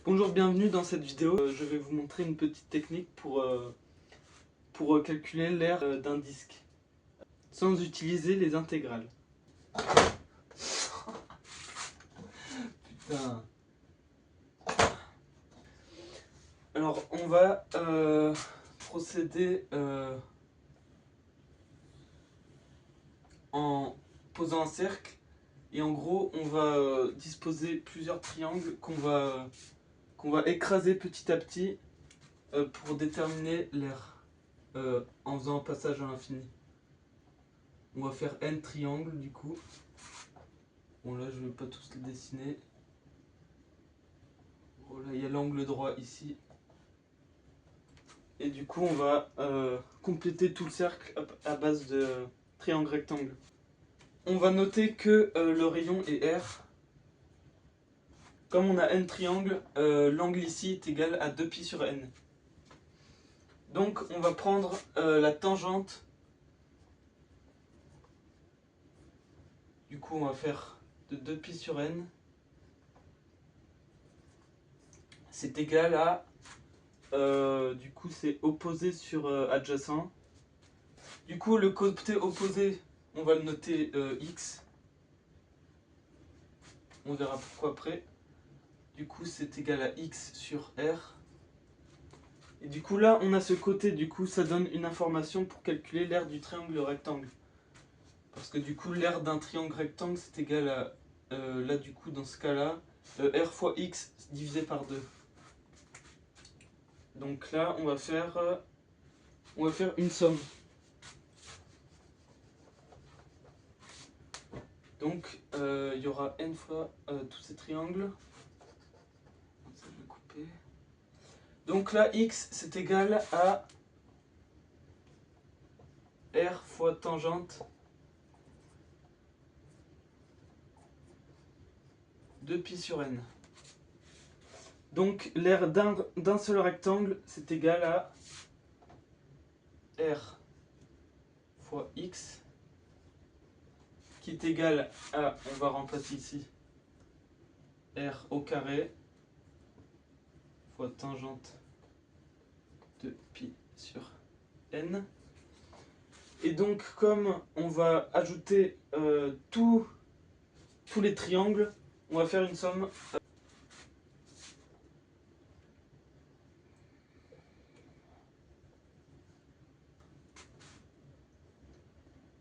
Bonjour, bienvenue dans cette vidéo. Je vais vous montrer une petite technique pour calculer l'aire d'un disque sans utiliser les intégrales. Putain. Alors on va procéder en posant un cercle et en gros on va disposer plusieurs triangles qu'on va écraser petit à petit pour déterminer l'aire en faisant un passage à l'infini. On va faire n triangles du coup. Bon là je vais pas tous les dessiner. Oh là il y a l'angle droit ici. Et du coup on va compléter tout le cercle à base de triangle rectangle. On va noter que le rayon est R. Comme on a n triangles, l'angle ici est égal à 2π sur n. Donc on va prendre la tangente. Du coup on va faire de 2π sur n. C'est égal à... du coup c'est opposé sur adjacent. Du coup le côté opposé, on va le noter x. On verra pourquoi après. Du coup c'est égal à x sur r. Et du coup là on a ce côté, du coup ça donne une information pour calculer l'aire du triangle rectangle. Parce que du coup l'aire d'un triangle rectangle c'est égal à, là du coup dans ce cas là, r fois x divisé par 2. Donc là on va faire une somme. Donc il y aura n fois tous ces triangles. Ça, je vais couper. Donc là x c'est égal à r fois tangente 2π sur n. Donc l'aire d'un seul rectangle c'est égal à r fois x qui est égal à, on va remplacer ici, r au carré fois tangente de π sur n. Et donc comme on va ajouter tous les triangles, on va faire une somme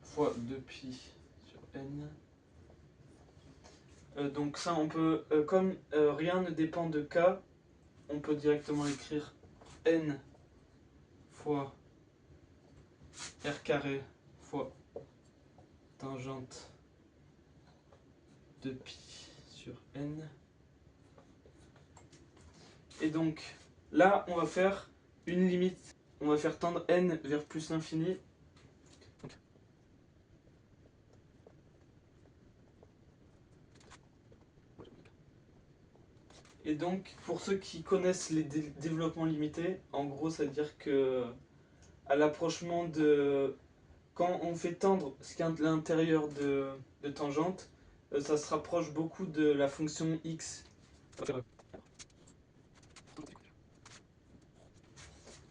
fois 2π sur n. Donc ça on peut, comme rien ne dépend de k, on peut directement écrire n fois r carré fois tangente de π sur n. Et donc là on va faire une limite, on va faire tendre n vers plus l'infini. Et donc pour ceux qui connaissent les développements limités, en gros ça veut dire que à l'approchement de... Quand on fait tendre ce qui est à l'intérieur de tangente, ça se rapproche beaucoup de la fonction x.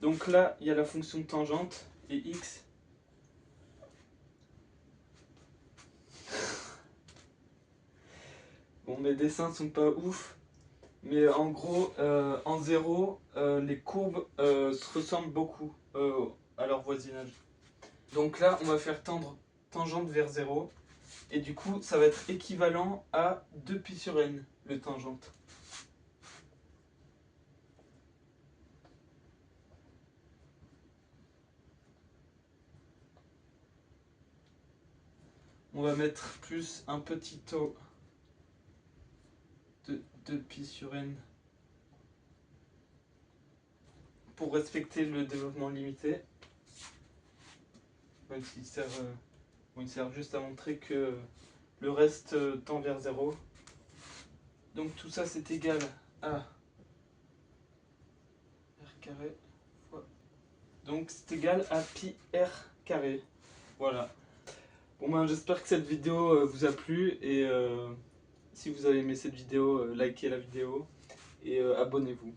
Donc là, il y a la fonction tangente et x. Bon, mes dessins sont pas ouf, mais en gros, en 0, les courbes se ressemblent beaucoup à leur voisinage. Donc là, on va faire tendre tangente vers 0. Et du coup, ça va être équivalent à 2π sur n, le tangente. On va mettre plus un petit taux de 2π sur n pour respecter le développement limité. Même s'il sert, il sert juste à montrer que le reste tend vers 0. Donc tout ça c'est égal à r carré fois... Donc c'est égal à pi r carré. Voilà. Bon ben j'espère que cette vidéo vous a plu et si vous avez aimé cette vidéo, likez la vidéo. et abonnez-vous.